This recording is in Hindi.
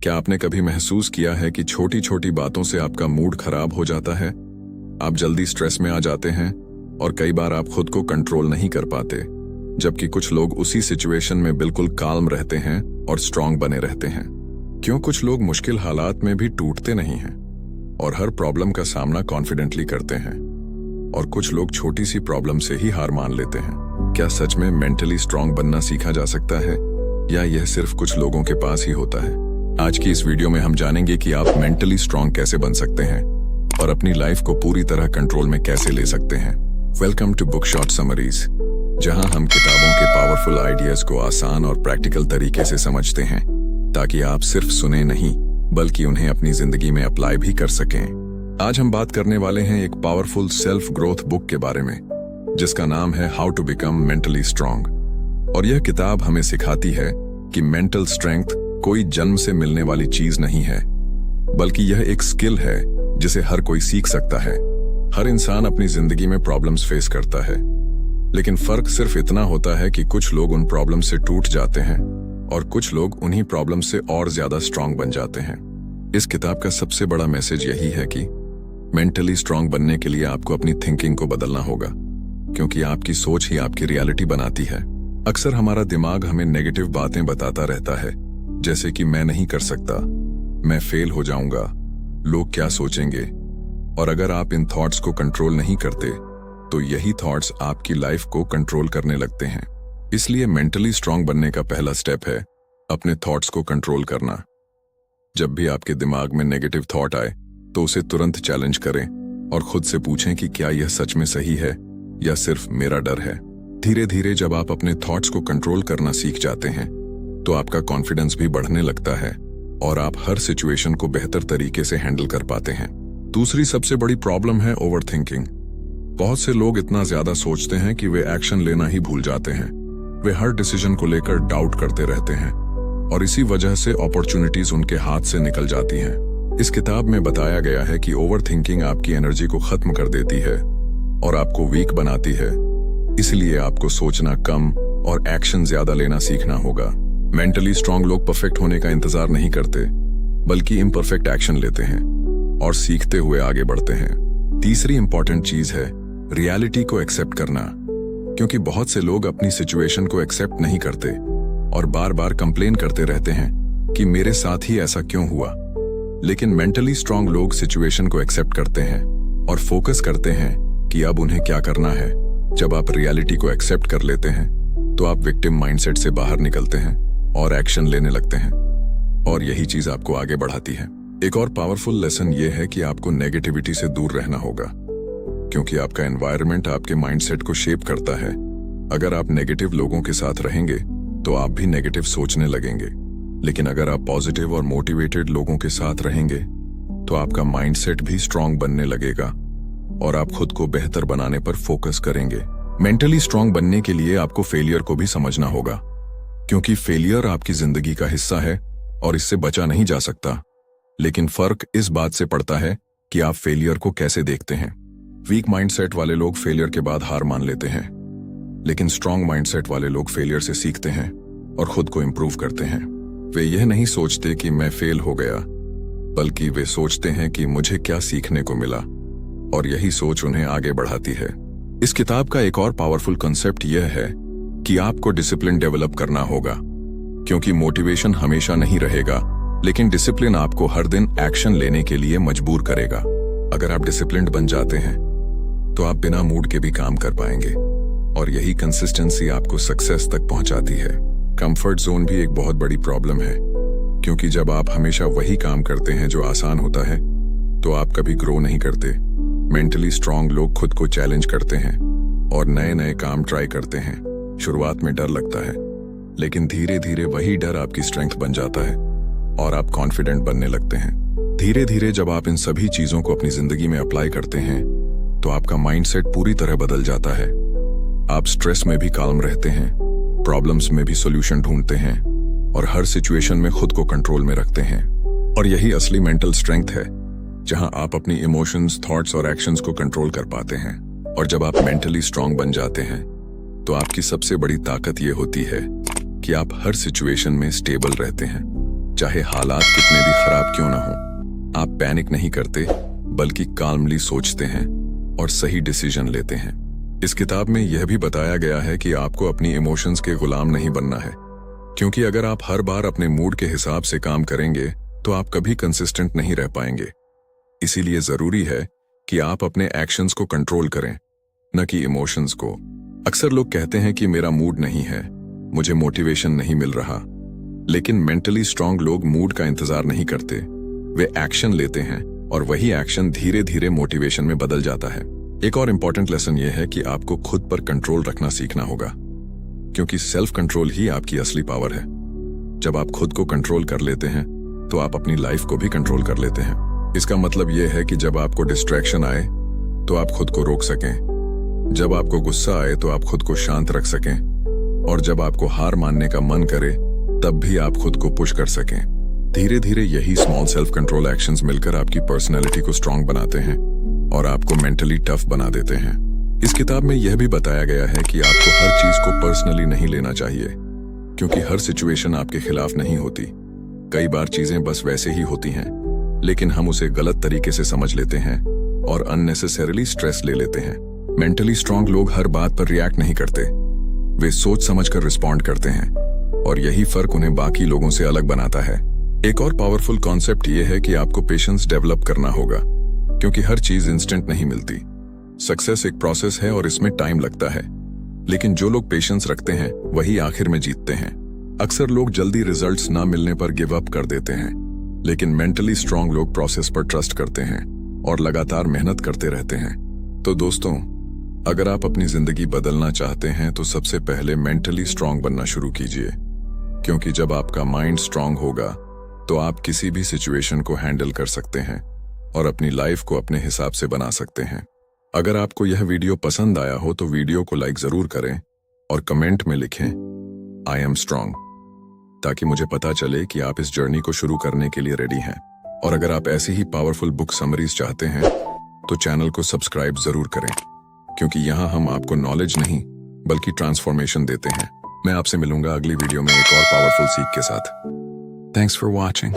क्या आपने कभी महसूस किया है कि छोटी छोटी बातों से आपका मूड खराब हो जाता है? आप जल्दी स्ट्रेस में आ जाते हैं और कई बार आप खुद को कंट्रोल नहीं कर पाते, जबकि कुछ लोग उसी सिचुएशन में बिल्कुल काल्म रहते हैं और स्ट्रांग बने रहते हैं। क्यों कुछ लोग मुश्किल हालात में भी टूटते नहीं हैं और हर प्रॉब्लम का सामना कॉन्फिडेंटली करते हैं, और कुछ लोग छोटी सी प्रॉब्लम से ही हार मान लेते हैं? क्या सच में मेंटली स्ट्रांग बनना सीखा जा सकता है, या यह सिर्फ कुछ लोगों के पास ही होता है? आज की इस वीडियो में हम जानेंगे कि आप मेंटली स्ट्रांग कैसे बन सकते हैं और अपनी लाइफ को पूरी तरह कंट्रोल में कैसे ले सकते हैं। Welcome to book short summaries, जहां हम किताबों के पावरफुल आइडियाज को आसान और प्रैक्टिकल तरीके से समझते हैं, ताकि आप सिर्फ सुने नहीं बल्कि उन्हें अपनी जिंदगी में अप्लाई भी कर सकें। आज हम बात करने वाले हैं एक पावरफुल सेल्फ ग्रोथ बुक के बारे में, जिसका नाम है how to become mentally strong. और यह किताब हमें सिखाती है कि मेंटल स्ट्रेंथ कोई जन्म से मिलने वाली चीज नहीं है, बल्कि यह एक स्किल है जिसे हर कोई सीख सकता है। हर इंसान अपनी जिंदगी में प्रॉब्लम्स फेस करता है, लेकिन फर्क सिर्फ इतना होता है कि कुछ लोग उन प्रॉब्लम से टूट जाते हैं और कुछ लोग उन्हीं प्रॉब्लम से और ज्यादा स्ट्रांग बन जाते हैं। इस किताब का सबसे बड़ा मैसेज यही है कि मेंटली स्ट्रांग बनने के लिए आपको अपनी थिंकिंग को बदलना होगा, क्योंकि आपकी सोच ही आपकी रियलिटी बनाती है। अक्सर हमारा दिमाग हमें नेगेटिव बातें बताता रहता है, जैसे कि मैं नहीं कर सकता, मैं फेल हो जाऊंगा, लोग क्या सोचेंगे। और अगर आप इन थॉट्स को कंट्रोल नहीं करते, तो यही थॉट्स आपकी लाइफ को कंट्रोल करने लगते हैं। इसलिए मेंटली स्ट्रांग बनने का पहला स्टेप है अपने थॉट्स को कंट्रोल करना। जब भी आपके दिमाग में नेगेटिव थॉट आए, तो उसे तुरंत चैलेंज करें और खुद से पूछें कि क्या यह सच में सही है या सिर्फ मेरा डर है। धीरे धीरे जब आप अपने थॉट्स को कंट्रोल करना सीख जाते हैं, तो आपका कॉन्फिडेंस भी बढ़ने लगता है और आप हर सिचुएशन को बेहतर तरीके से हैंडल कर पाते हैं। दूसरी सबसे बड़ी प्रॉब्लम है ओवरथिंकिंग। बहुत से लोग इतना ज्यादा सोचते हैं कि वे एक्शन लेना ही भूल जाते हैं। वे हर डिसीजन को लेकर डाउट करते रहते हैं और इसी वजह से अपॉर्चुनिटीज उनके हाथ से निकल जाती हैं। इस किताब में बताया गया है कि ओवरथिंकिंग आपकी एनर्जी को खत्म कर देती है और आपको वीक बनाती है। इसलिए आपको सोचना कम और एक्शन ज्यादा लेना सीखना होगा। मेंटली स्ट्रांग लोग परफेक्ट होने का इंतजार नहीं करते, बल्कि इम्परफेक्ट एक्शन लेते हैं और सीखते हुए आगे बढ़ते हैं। तीसरी इंपॉर्टेंट चीज है रियलिटी को एक्सेप्ट करना, क्योंकि बहुत से लोग अपनी सिचुएशन को एक्सेप्ट नहीं करते और बार बार कंप्लेन करते रहते हैं कि मेरे साथ ही ऐसा क्यों हुआ। लेकिन मेंटली स्ट्रांग लोग सिचुएशन को एक्सेप्ट करते हैं और फोकस करते हैं कि अब उन्हें क्या करना है। जब आप रियलिटी को एक्सेप्ट कर लेते हैं, तो आप विक्टिम माइंडसेट से बाहर निकलते हैं और एक्शन लेने लगते हैं, और यही चीज आपको आगे बढ़ाती है। एक और पावरफुल लेसन ये है कि आपको नेगेटिविटी से दूर रहना होगा, क्योंकि आपका एनवायरनमेंट आपके माइंडसेट को शेप करता है। अगर आप नेगेटिव लोगों के साथ रहेंगे, तो आप भी नेगेटिव सोचने लगेंगे। लेकिन अगर आप पॉजिटिव और मोटिवेटेड लोगों के साथ रहेंगे, तो आपका माइंडसेट भी स्ट्रांग बनने लगेगा और आप खुद को बेहतर बनाने पर फोकस करेंगे। मेंटली स्ट्रांग बनने के लिए आपको फेलियर को भी समझना होगा, क्योंकि फेलियर आपकी जिंदगी का हिस्सा है और इससे बचा नहीं जा सकता। लेकिन फर्क इस बात से पड़ता है कि आप फेलियर को कैसे देखते हैं। वीक माइंडसेट वाले लोग फेलियर के बाद हार मान लेते हैं, लेकिन स्ट्रांग माइंडसेट वाले लोग फेलियर से सीखते हैं और खुद को इंप्रूव करते हैं। वे यह नहीं सोचते कि मैं फेल हो गया, बल्कि वे सोचते हैं कि मुझे क्या सीखने को मिला, और यही सोच उन्हें आगे बढ़ाती है। इस किताब का एक और पावरफुल कॉन्सेप्ट यह है कि आपको डिसिप्लिन डेवलप करना होगा, क्योंकि मोटिवेशन हमेशा नहीं रहेगा, लेकिन डिसिप्लिन आपको हर दिन एक्शन लेने के लिए मजबूर करेगा। अगर आप डिसिप्लिन्ड बन जाते हैं, तो आप बिना मूड के भी काम कर पाएंगे, और यही कंसिस्टेंसी आपको सक्सेस तक पहुंचाती है। कंफर्ट जोन भी एक बहुत बड़ी प्रॉब्लम है, क्योंकि जब आप हमेशा वही काम करते हैं जो आसान होता है, तो आप कभी ग्रो नहीं करते। मेंटली स्ट्रांग लोग खुद को चैलेंज करते हैं और नए नए काम ट्राई करते हैं। शुरुआत में डर लगता है, लेकिन धीरे धीरे वही डर आपकी स्ट्रेंथ बन जाता है और आप कॉन्फिडेंट बनने लगते हैं। धीरे धीरे जब आप इन सभी चीजों को अपनी जिंदगी में अप्लाई करते हैं, तो आपका माइंडसेट पूरी तरह बदल जाता है। आप स्ट्रेस में भी काल्म रहते हैं, प्रॉब्लम्स में भी सॉल्यूशन ढूंढते हैं और हर सिचुएशन में खुद को कंट्रोल में रखते हैं। और यही असली मेंटल स्ट्रेंथ है, जहां आप अपनी इमोशंस, थॉट्स और एक्शंस को कंट्रोल कर पाते हैं। और जब आप मेंटली स्ट्रांग बन जाते हैं, तो आपकी सबसे बड़ी ताकत ये होती है कि आप हर सिचुएशन में स्टेबल रहते हैं। चाहे हालात कितने भी खराब क्यों ना हो। आप पैनिक नहीं करते, बल्कि काल्मली सोचते हैं और सही डिसीजन लेते हैं। इस किताब में यह भी बताया गया है कि आपको अपनी इमोशंस के गुलाम नहीं बनना है, क्योंकि अगर आप हर बार अपने मूड के हिसाब से काम करेंगे तो आप कभी कंसिस्टेंट नहीं रह पाएंगे। इसीलिए जरूरी है कि आप अपने एक्शंस को कंट्रोल करें, न कि इमोशंस को। अक्सर लोग कहते हैं कि मेरा मूड नहीं है, मुझे मोटिवेशन नहीं मिल रहा, लेकिन मेंटली स्ट्रांग लोग मूड का इंतजार नहीं करते, वे एक्शन लेते हैं और वही एक्शन धीरे धीरे मोटिवेशन में बदल जाता है। एक और इंपॉर्टेंट लेसन यह है कि आपको खुद पर कंट्रोल रखना सीखना होगा, क्योंकि सेल्फ कंट्रोल ही आपकी असली पावर है। जब आप खुद को कंट्रोल कर लेते हैं तो आप अपनी लाइफ को भी कंट्रोल कर लेते हैं। इसका मतलब यह है कि जब आपको डिस्ट्रैक्शन आए तो आप खुद को रोक सकें, जब आपको गुस्सा आए तो आप खुद को शांत रख सकें, और जब आपको हार मानने का मन करे तब भी आप खुद को पुश कर सकें। धीरे धीरे यही स्मॉल सेल्फ कंट्रोल एक्शंस मिलकर आपकी पर्सनैलिटी को स्ट्रांग बनाते हैं और आपको मेंटली टफ बना देते हैं। इस किताब में यह भी बताया गया है कि आपको हर चीज को पर्सनली नहीं लेना चाहिए, क्योंकि हर सिचुएशन आपके खिलाफ नहीं होती। कई बार चीजें बस वैसे ही होती हैं, लेकिन हम उसे गलत तरीके से समझ लेते हैं और अननेसेसरीली स्ट्रेस ले लेते हैं। मेंटली स्ट्रांग लोग हर बात पर रिएक्ट नहीं करते, वे सोच समझकर रिस्पॉन्ड करते हैं, और यही फर्क उन्हें बाकी लोगों से अलग बनाता है। एक और पावरफुल कॉन्सेप्ट यह है कि आपको पेशेंस डेवलप करना होगा, क्योंकि हर चीज इंस्टेंट नहीं मिलती। सक्सेस एक प्रोसेस है और इसमें टाइम लगता है, लेकिन जो लोग पेशेंस रखते हैं वही आखिर में जीतते हैं। अक्सर लोग जल्दी रिजल्ट्स ना मिलने पर गिव अप कर देते हैं, लेकिन मेंटली स्ट्रांग लोग प्रोसेस पर ट्रस्ट करते हैं और लगातार मेहनत करते रहते हैं। तो दोस्तों, अगर आप अपनी जिंदगी बदलना चाहते हैं तो सबसे पहले मेंटली स्ट्रांग बनना शुरू कीजिए, क्योंकि जब आपका माइंड स्ट्रांग होगा तो आप किसी भी सिचुएशन को हैंडल कर सकते हैं और अपनी लाइफ को अपने हिसाब से बना सकते हैं। अगर आपको यह वीडियो पसंद आया हो तो वीडियो को लाइक जरूर करें और कमेंट में लिखें आई एम स्ट्रांग, ताकि मुझे पता चले कि आप इस जर्नी को शुरू करने के लिए रेडी हैं। और अगर आप ऐसी ही पावरफुल बुक समरीज चाहते हैं तो चैनल को सब्सक्राइब जरूर करें, क्योंकि यहाँ हम आपको नॉलेज नहीं बल्कि ट्रांसफॉर्मेशन देते हैं। मैं आपसे मिलूंगा अगली वीडियो में एक और पावरफुल सीख के साथ। Thanks for watching.